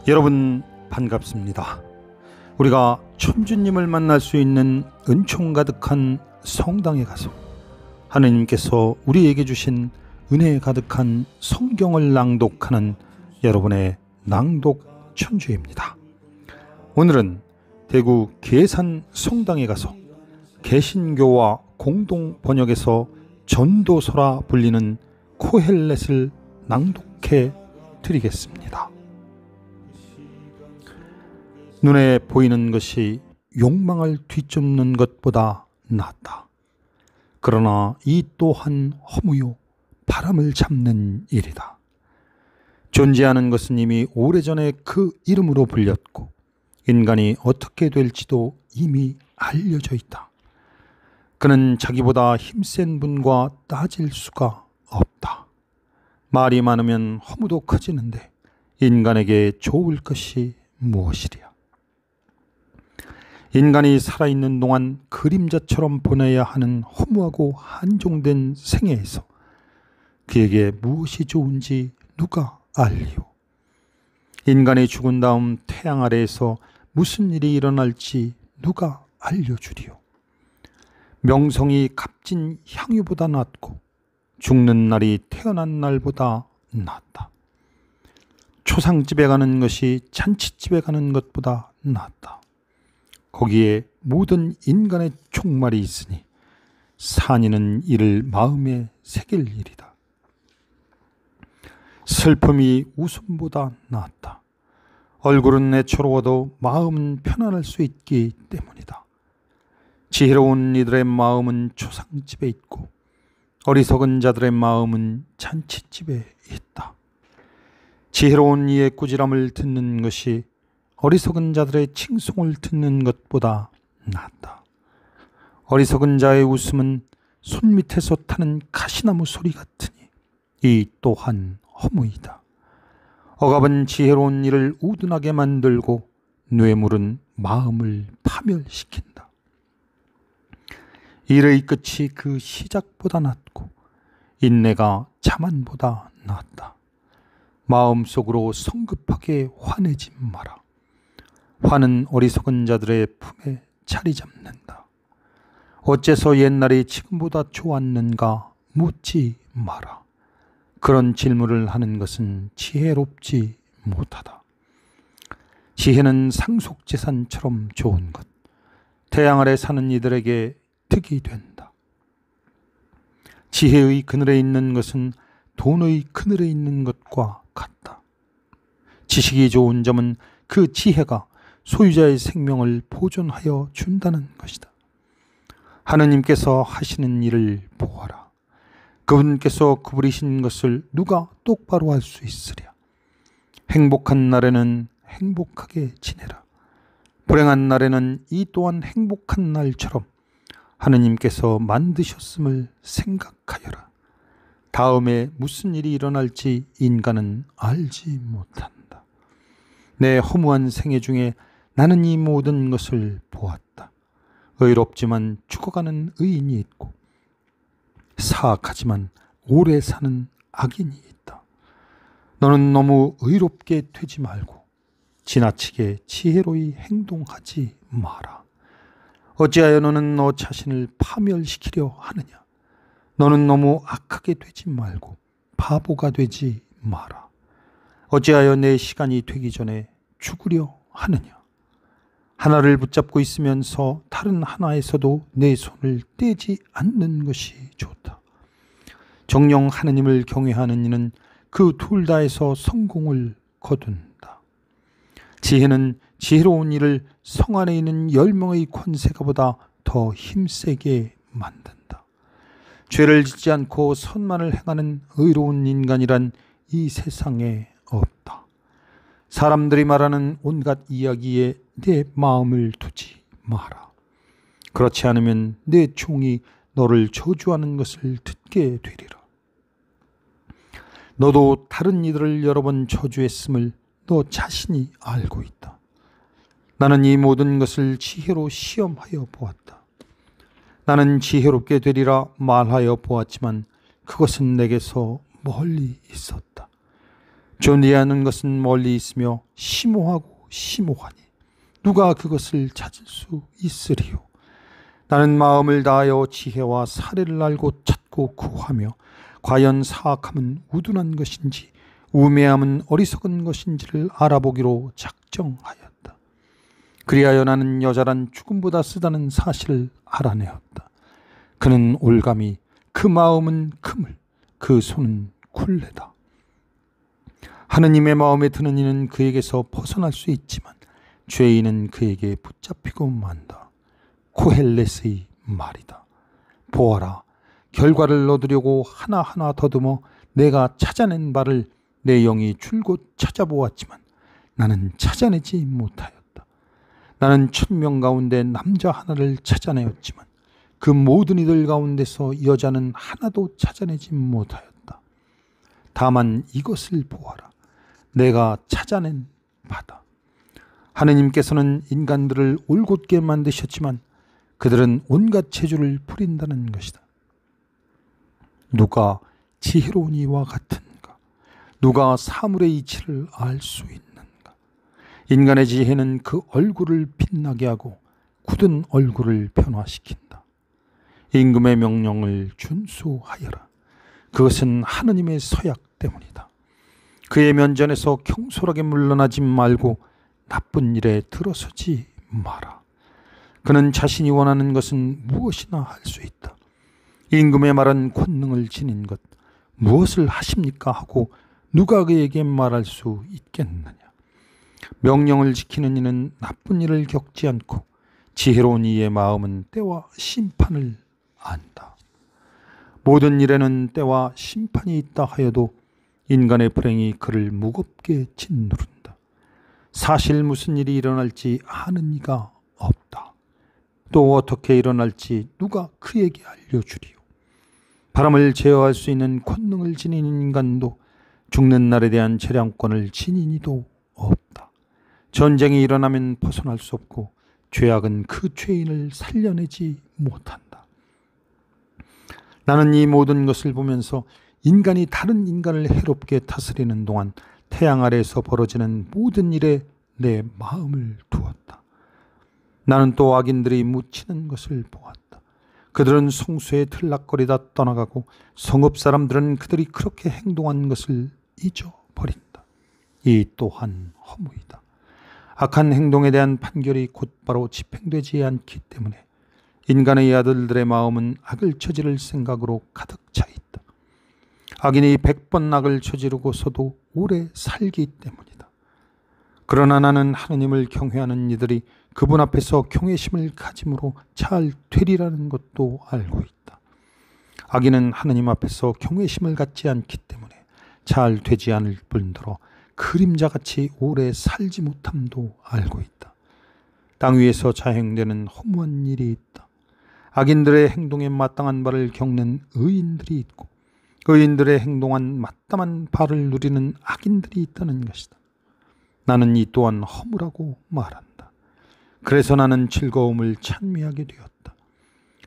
여러분 반갑습니다. 우리가 천주님을 만날 수 있는 은총 가득한 성당에 가서 하느님께서 우리에게 주신 은혜 가득한 성경을 낭독하는 여러분의 낭독 천주입니다. 오늘은 대구 계산 성당에 가서 개신교와 공동 번역에서 전도서라 불리는 코헬렛을 낭독해 드리겠습니다. 눈에 보이는 것이 욕망을 뒤쫓는 것보다 낫다. 그러나 이 또한 허무요 바람을 잡는 일이다. 존재하는 것은 이미 오래전에 그 이름으로 불렸고 인간이 어떻게 될지도 이미 알려져 있다. 그는 자기보다 힘센 분과 따질 수가 없다. 말이 많으면 허무도 커지는데 인간에게 좋을 것이 무엇이랴. 인간이 살아있는 동안 그림자처럼 보내야 하는 허무하고 한종된 생애에서 그에게 무엇이 좋은지 누가 알리오. 인간이 죽은 다음 태양 아래에서 무슨 일이 일어날지 누가 알려주리오. 명성이 값진 향유보다 낫고 죽는 날이 태어난 날보다 낫다. 초상집에 가는 것이 잔치집에 가는 것보다 낫다. 거기에 모든 인간의 종말이 있으니 산이는 이를 마음에 새길 일이다. 슬픔이 웃음보다 낫다. 얼굴은 애처로워도 마음은 편안할 수 있기 때문이다. 지혜로운 이들의 마음은 초상집에 있고 어리석은 자들의 마음은 잔치집에 있다. 지혜로운 이의 꾸지람을 듣는 것이 어리석은 자들의 칭송을 듣는 것보다 낫다. 어리석은 자의 웃음은 손밑에서 타는 가시나무 소리 같으니 이 또한 허무이다. 억압은 지혜로운 일을 우둔하게 만들고 뇌물은 마음을 파멸시킨다. 일의 끝이 그 시작보다 낫고 인내가 자만보다 낫다. 마음속으로 성급하게 화내지 마라. 화는 어리석은 자들의 품에 자리 잡는다. 어째서 옛날이 지금보다 좋았는가 묻지 마라. 그런 질문을 하는 것은 지혜롭지 못하다. 지혜는 상속재산처럼 좋은 것, 태양 아래 사는 이들에게 득이 된다. 지혜의 그늘에 있는 것은 돈의 그늘에 있는 것과 같다. 지식이 좋은 점은 그 지혜가 소유자의 생명을 보존하여 준다는 것이다. 하느님께서 하시는 일을 보아라. 그분께서 구부리신 것을 누가 똑바로 할 수 있으랴. 행복한 날에는 행복하게 지내라. 불행한 날에는 이 또한 행복한 날처럼 하느님께서 만드셨음을 생각하여라. 다음에 무슨 일이 일어날지 인간은 알지 못한다. 내 허무한 생애 중에 나는 이 모든 것을 보았다. 의롭지만 죽어가는 의인이 있고 사악하지만 오래 사는 악인이 있다. 너는 너무 의롭게 되지 말고 지나치게 지혜로이 행동하지 마라. 어찌하여 너는 너 자신을 파멸시키려 하느냐. 너는 너무 악하게 되지 말고 바보가 되지 마라. 어찌하여 내 시간이 되기 전에 죽으려 하느냐. 하나를 붙잡고 있으면서 다른 하나에서도 내 손을 떼지 않는 것이 좋다. 정녕 하느님을 경외하는 이는 그 둘 다에서 성공을 거둔다. 지혜는 지혜로운 이를 성 안에 있는 10명의 권세가보다 더 힘세게 만든다. 죄를 짓지 않고 선만을 행하는 의로운 인간이란 이 세상에 없다. 사람들이 말하는 온갖 이야기에 내 마음을 두지 마라. 그렇지 않으면 내 종이 너를 저주하는 것을 듣게 되리라. 너도 다른 이들을 여러 번 저주했음을 너 자신이 알고 있다. 나는 이 모든 것을 지혜로 시험하여 보았다. 나는 지혜롭게 되리라 말하여 보았지만 그것은 내게서 멀리 있었다. 존재하는 것은 멀리 있으며 심오하고 심오하니 누가 그것을 찾을 수 있으리요. 나는 마음을 다하여 지혜와 사례를 알고 찾고 구하며 과연 사악함은 우둔한 것인지 우매함은 어리석은 것인지를 알아보기로 작정하였다. 그리하여 나는 여자란 죽음보다 쓰다는 사실을 알아내었다. 그는 올감이, 그 마음은 그물, 그 손은 굴레다. 하느님의 마음에 드는 이는 그에게서 벗어날 수 있지만 죄인은 그에게 붙잡히고 만다. 코헬렛의 말이다. 보아라, 결과를 얻으려고 하나하나 더듬어 내가 찾아낸 바를 내 영이 줄곧 찾아보았지만 나는 찾아내지 못하였다. 나는 1000명 가운데 남자 하나를 찾아내었지만 그 모든 이들 가운데서 여자는 하나도 찾아내지 못하였다. 다만 이것을 보아라, 내가 찾아낸 바다. 하느님께서는 인간들을 올곧게 만드셨지만 그들은 온갖 재주를 부린다는 것이다. 누가 지혜로운 이와 같은가? 누가 사물의 이치를 알 수 있는가? 인간의 지혜는 그 얼굴을 빛나게 하고 굳은 얼굴을 변화시킨다. 임금의 명령을 준수하여라. 그것은 하느님의 서약 때문이다. 그의 면전에서 경솔하게 물러나지 말고 나쁜 일에 들어서지 마라. 그는 자신이 원하는 것은 무엇이나 할 수 있다. 임금의 말은 권능을 지닌 것, 무엇을 하십니까 하고 누가 그에게 말할 수 있겠느냐. 명령을 지키는 이는 나쁜 일을 겪지 않고 지혜로운 이의 마음은 때와 심판을 안다. 모든 일에는 때와 심판이 있다 하여도 인간의 불행이 그를 무겁게 짓누른다. 사실 무슨 일이 일어날지 아는 이가 없다. 또 어떻게 일어날지 누가 그에게 알려주리요. 바람을 제어할 수 있는 권능을 지닌 인간도 죽는 날에 대한 재량권을 지닌 이도 없다. 전쟁이 일어나면 벗어날 수 없고 죄악은 그 죄인을 살려내지 못한다. 나는 이 모든 것을 보면서 인간이 다른 인간을 해롭게 다스리는 동안 태양 아래에서 벌어지는 모든 일에 내 마음을 두었다. 나는 또 악인들이 묻히는 것을 보았다. 그들은 성수에 들락거리다 떠나가고 성읍 사람들은 그들이 그렇게 행동한 것을 잊어버린다. 이 또한 허무이다. 악한 행동에 대한 판결이 곧바로 집행되지 않기 때문에 인간의 아들들의 마음은 악을 저지를 생각으로 가득 차 있다. 악인이 100번 악을 저지르고서도 오래 살기 때문이다. 그러나 나는 하느님을 경외하는 이들이 그분 앞에서 경외심을 가짐으로 잘 되리라는 것도 알고 있다. 악인은 하느님 앞에서 경외심을 갖지 않기 때문에 잘 되지 않을 뿐더러 그림자같이 오래 살지 못함도 알고 있다. 땅 위에서 자행되는 허무한 일이 있다. 악인들의 행동에 마땅한 바를 겪는 의인들이 있고 의인들의 행동한 마땅한 바를 누리는 악인들이 있다는 것이다. 나는 이 또한 허무라고 말한다. 그래서 나는 즐거움을 찬미하게 되었다.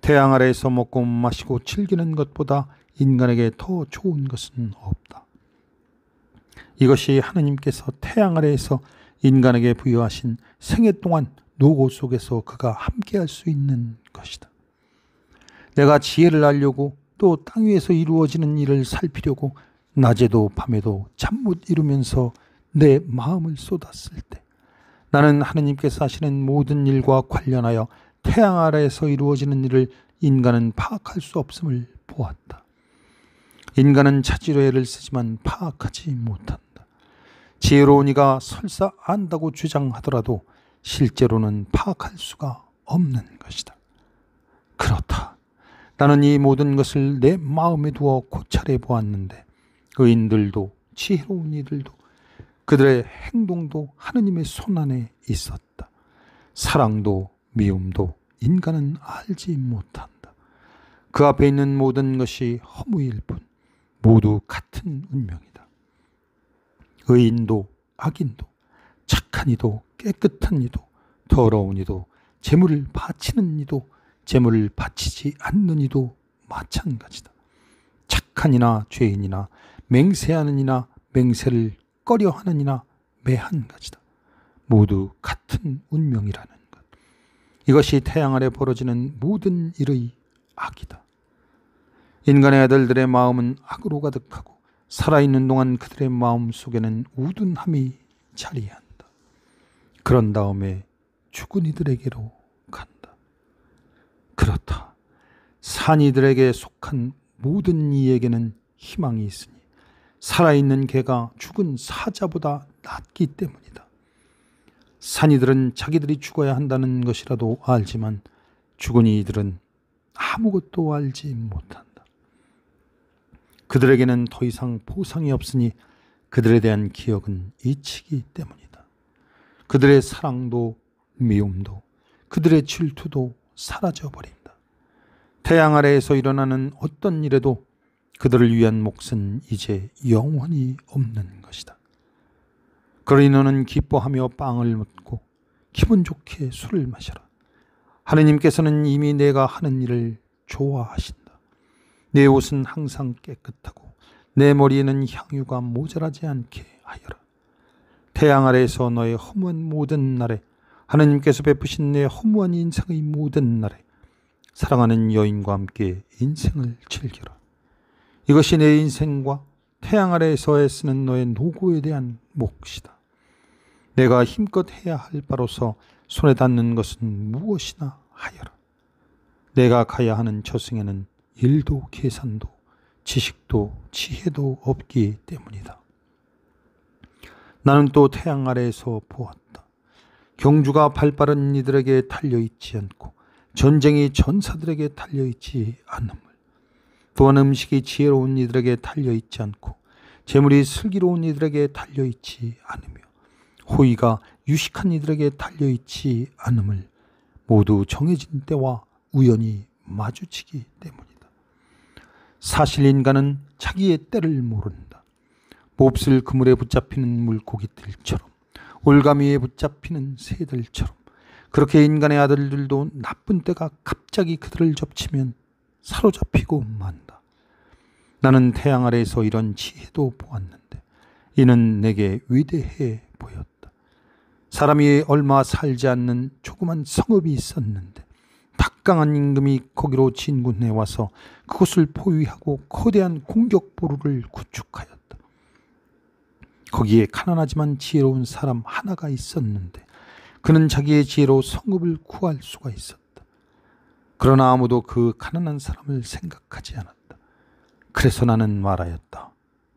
태양 아래에서 먹고 마시고 즐기는 것보다 인간에게 더 좋은 것은 없다. 이것이 하느님께서 태양 아래에서 인간에게 부여하신 생애 동안 노고 속에서 그가 함께할 수 있는 것이다. 내가 지혜를 알려고 또 땅 위에서 이루어지는 일을 살피려고 낮에도 밤에도 잠 못 이루면서 내 마음을 쏟았을 때 나는 하느님께서 하시는 모든 일과 관련하여 태양 아래에서 이루어지는 일을 인간은 파악할 수 없음을 보았다. 인간은 찾으려 애를 쓰지만 파악하지 못한다. 지혜로운 이가 설사 안다고 주장하더라도 실제로는 파악할 수가 없는 것이다. 그렇다. 나는 이 모든 것을 내 마음에 두어 고찰해 보았는데 의인들도 지혜로운 이들도 그들의 행동도 하느님의 손안에 있었다. 사랑도 미움도 인간은 알지 못한다. 그 앞에 있는 모든 것이 허무일 뿐 모두 같은 운명이다. 의인도 악인도 착한 이도 깨끗한 이도 더러운 이도 재물을 바치는 이도 재물을 바치지 않는 이도 마찬가지다. 착한 이나 죄인이나 맹세하는 이나 맹세를 꺼려 하느니나 매한 가지다. 모두 같은 운명이라는 것. 이것이 태양 아래 벌어지는 모든 일의 악이다. 인간의 아들들의 마음은 악으로 가득하고 살아있는 동안 그들의 마음 속에는 우둔함이 자리한다. 그런 다음에 죽은 이들에게로 간다. 그렇다. 산 이들에게 속한 모든 이에게는 희망이 있으니 살아있는 개가 죽은 사자보다 낫기 때문이다. 산이들은 자기들이 죽어야 한다는 것이라도 알지만 죽은 이들은 아무것도 알지 못한다. 그들에게는 더 이상 보상이 없으니 그들에 대한 기억은 잊히기 때문이다. 그들의 사랑도 미움도 그들의 질투도 사라져버린다. 태양 아래에서 일어나는 어떤 일에도 그들을 위한 몫은 이제 영원히 없는 것이다. 그러니 너는 기뻐하며 빵을 먹고 기분 좋게 술을 마셔라. 하느님께서는 이미 내가 하는 일을 좋아하신다. 내 옷은 항상 깨끗하고 내 머리에는 향유가 모자라지 않게 하여라. 태양 아래에서 너의 허무한 모든 날에 하느님께서 베푸신 내 허무한 인생의 모든 날에 사랑하는 여인과 함께 인생을 즐겨라. 이것이 내 인생과 태양 아래에서 애쓰는 너의 노고에 대한 몫이다. 내가 힘껏 해야 할 바로서 손에 닿는 것은 무엇이나 하여라. 내가 가야 하는 저승에는 일도 계산도 지식도 지혜도 없기 때문이다. 나는 또 태양 아래에서 보았다. 경주가 발빠른 이들에게 달려있지 않고 전쟁이 전사들에게 달려있지 않음을, 또한 음식이 지혜로운 이들에게 달려있지 않고 재물이 슬기로운 이들에게 달려있지 않으며 호의가 유식한 이들에게 달려있지 않음을 모두 정해진 때와 우연히 마주치기 때문이다. 사실 인간은 자기의 때를 모른다. 몹쓸 그물에 붙잡히는 물고기들처럼 올가미에 붙잡히는 새들처럼 그렇게 인간의 아들들도 나쁜 때가 갑자기 그들을 접치면 사로잡히고 만다. 나는 태양 아래에서 이런 지혜도 보았는데 이는 내게 위대해 보였다. 사람이 얼마 살지 않는 조그만 성읍이 있었는데 막강한 임금이 거기로 진군해 와서 그곳을 포위하고 거대한 공격보루를 구축하였다. 거기에 가난하지만 지혜로운 사람 하나가 있었는데 그는 자기의 지혜로 성읍을 구할 수가 있었다. 그러나 아무도 그 가난한 사람을 생각하지 않았다. 그래서 나는 말하였다.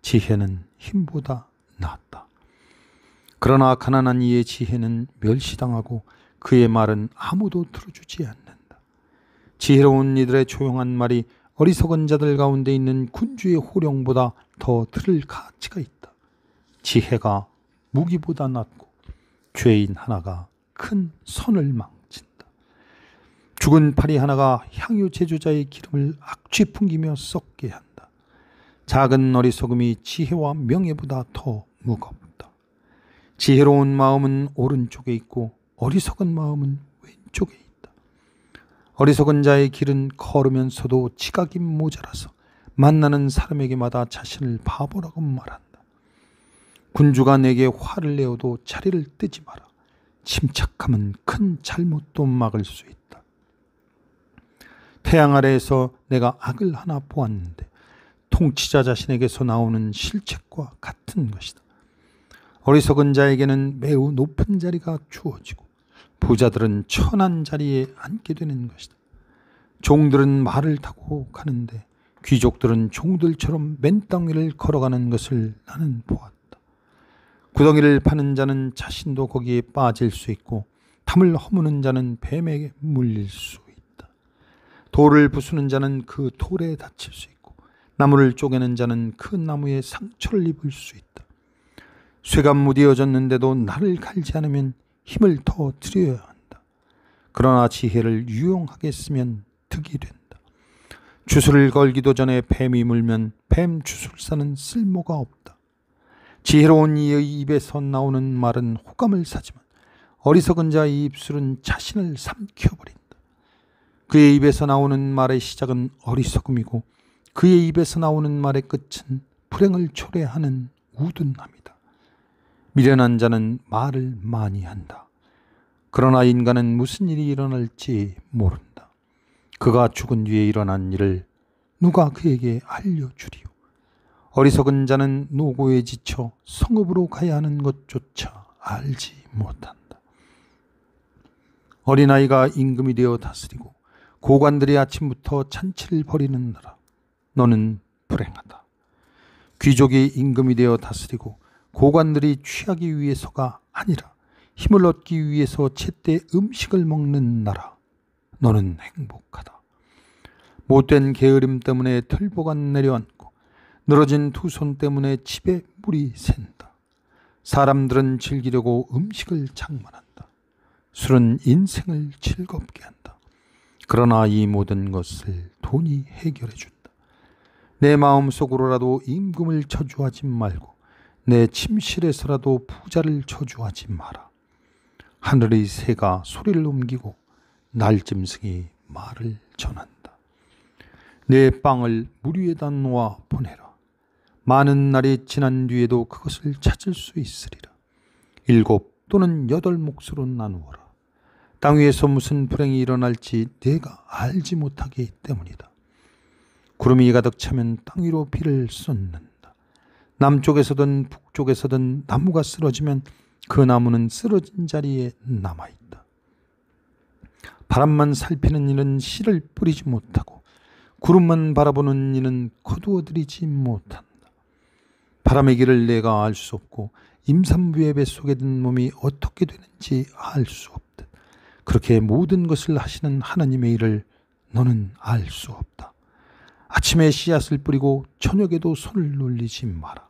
지혜는 힘보다 낫다. 그러나 가난한 이의 지혜는 멸시당하고 그의 말은 아무도 들어주지 않는다. 지혜로운 이들의 조용한 말이 어리석은 자들 가운데 있는 군주의 호령보다 더 들을 가치가 있다. 지혜가 무기보다 낫고 죄인 하나가 큰 선을 망친다. 죽은 파리 하나가 향유 제조자의 기름을 악취 풍기며 썩게 한다. 작은 어리석음이 지혜와 명예보다 더 무겁다. 지혜로운 마음은 오른쪽에 있고 어리석은 마음은 왼쪽에 있다. 어리석은 자의 길은 걸으면서도 지각이 모자라서 만나는 사람에게마다 자신을 바보라고 말한다. 군주가 내게 화를 내어도 자리를 뜨지 마라. 침착함은 큰 잘못도 막을 수 있다. 태양 아래에서 내가 악을 하나 보았는데 통치자 자신에게서 나오는 실책과 같은 것이다. 어리석은 자에게는 매우 높은 자리가 주어지고 부자들은 천한 자리에 앉게 되는 것이다. 종들은 말을 타고 가는데 귀족들은 종들처럼 맨 땅 위를 걸어가는 것을 나는 보았다. 구덩이를 파는 자는 자신도 거기에 빠질 수 있고 담을 허무는 자는 뱀에게 물릴 수 있다. 돌을 부수는 자는 그 돌에 다칠 수 있고 나무를 쪼개는 자는 그 나무에 상처를 입을 수 있다. 쇠가 무디어졌는데도 나를 갈지 않으면 힘을 더 들여야 한다. 그러나 지혜를 유용하게 쓰면 득이 된다. 주술을 걸기도 전에 뱀이 물면 뱀 주술사는 쓸모가 없다. 지혜로운 이의 입에서 나오는 말은 호감을 사지만 어리석은 자의 입술은 자신을 삼켜버린다. 그의 입에서 나오는 말의 시작은 어리석음이고 그의 입에서 나오는 말의 끝은 불행을 초래하는 우둔함이다. 미련한 자는 말을 많이 한다. 그러나 인간은 무슨 일이 일어날지 모른다. 그가 죽은 뒤에 일어난 일을 누가 그에게 알려주리요. 어리석은 자는 노고에 지쳐 성읍으로 가야 하는 것조차 알지 못한다. 어린아이가 임금이 되어 다스리고 고관들이 아침부터 잔치를 벌이는 나라. 너는 불행하다. 귀족이 임금이 되어 다스리고 고관들이 취하기 위해서가 아니라 힘을 얻기 위해서 제때 음식을 먹는 나라. 너는 행복하다. 못된 게으름 때문에 털보가 내려앉고 늘어진 두 손 때문에 집에 물이 샌다. 사람들은 즐기려고 음식을 장만한다. 술은 인생을 즐겁게 한다. 그러나 이 모든 것을 돈이 해결해 준다. 내 마음속으로라도 임금을 저주하지 말고 내 침실에서라도 부자를 저주하지 마라. 하늘의 새가 소리를 옮기고 날짐승이 말을 전한다. 내 빵을 물 위에다 놓아 보내라. 많은 날이 지난 뒤에도 그것을 찾을 수 있으리라. 7 또는 8 몫으로 나누어라. 땅 위에서 무슨 불행이 일어날지 내가 알지 못하기 때문이다. 구름이 가득 차면 땅 위로 비를 쏟는다. 남쪽에서든 북쪽에서든 나무가 쓰러지면 그 나무는 쓰러진 자리에 남아있다. 바람만 살피는 이는 씨를 뿌리지 못하고 구름만 바라보는 이는 거두어들이지 못한다. 바람의 길을 내가 알 수 없고 임산부의 뱃속에 든 몸이 어떻게 되는지 알 수 없듯 그렇게 모든 것을 하시는 하나님의 일을 너는 알 수 없다. 아침에 씨앗을 뿌리고 저녁에도 손을 놀리지 마라.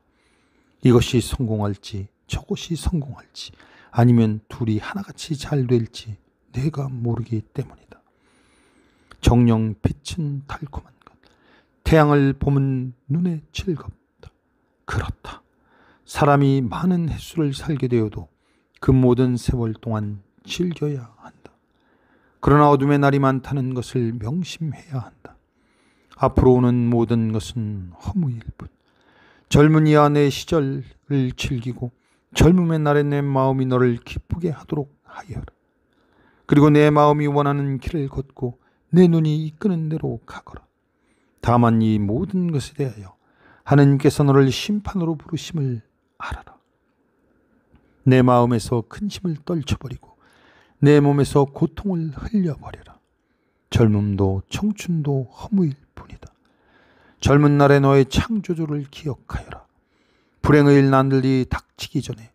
이것이 성공할지 저것이 성공할지 아니면 둘이 하나같이 잘 될지 내가 모르기 때문이다. 정녕 빛은 달콤한 것, 태양을 보면 눈에 즐겁다. 그렇다. 사람이 많은 횟수를 살게 되어도 그 모든 세월 동안 즐겨야 한다. 그러나 어둠의 날이 많다는 것을 명심해야 한다. 앞으로 오는 모든 것은 허무일 뿐. 젊은이야 내 시절을 즐기고 젊음의 날에 내 마음이 너를 기쁘게 하도록 하여라. 그리고 내 마음이 원하는 길을 걷고 내 눈이 이끄는 대로 가거라. 다만 이 모든 것에 대하여 하나님께서 너를 심판으로 부르심을 알아라. 내 마음에서 근심을 떨쳐버리고 내 몸에서 고통을 흘려버려라. 젊음도 청춘도 허무일 뿐이다. 젊은 날에 너의 창조주를 기억하여라. 불행의 난들이 닥치기 전에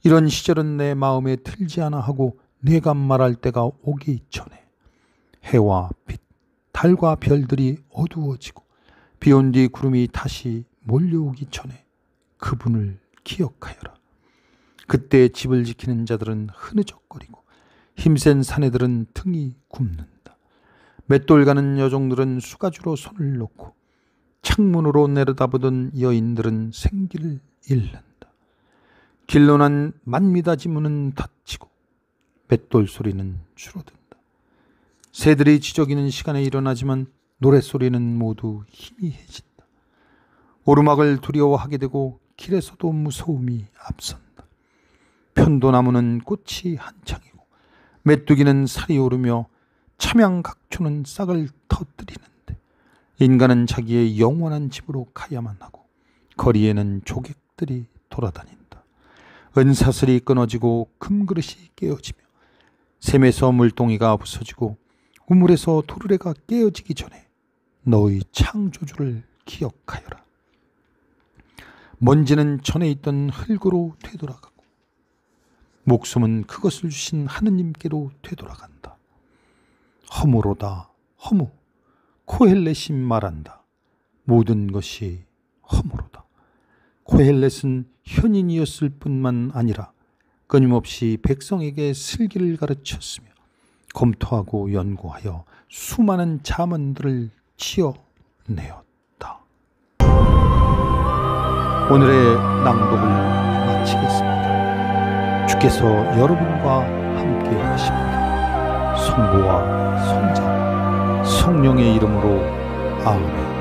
이런 시절은 내 마음에 들지 않아 하고 내가 말할 때가 오기 전에 해와 빛, 달과 별들이 어두워지고 비온 뒤 구름이 다시 몰려오기 전에 그분을 기억하여라. 그때 집을 지키는 자들은 흐느적거리고 힘센 사내들은 등이 굽는다. 맷돌 가는 여종들은 수가주로 손을 놓고 창문으로 내려다보던 여인들은 생기를 잃는다. 길로 난 만미다지 문은 닫히고 맷돌 소리는 줄어든다. 새들이 지저귀는 시간에 일어나지만 노랫소리는 모두 희미해진다. 오르막을 두려워하게 되고 길에서도 무서움이 앞선다. 편도나무는 꽃이 한창이고 메뚜기는 살이 오르며 참양각초는 싹을 터뜨리는데 인간은 자기의 영원한 집으로 가야만 하고 거리에는 조객들이 돌아다닌다. 은사슬이 끊어지고 금그릇이 깨어지며 샘에서 물동이가 부서지고 우물에서 도르래가 깨어지기 전에 너의 창조주를 기억하여라. 먼지는 전에 있던 흙으로 되돌아가고 목숨은 그것을 주신 하느님께로 되돌아간다. 허무로다 허무. 코헬렛이 말한다. 모든 것이 허무로다. 코헬렛은 현인이었을 뿐만 아니라 끊임없이 백성에게 슬기를 가르쳤으며 검토하고 연구하여 수많은 자문들을 지어내었다. 오늘의 낭독을 마치겠습니다. 주께서 여러분과 함께 하십니다. 성부와 성자 성령의 이름으로 아멘.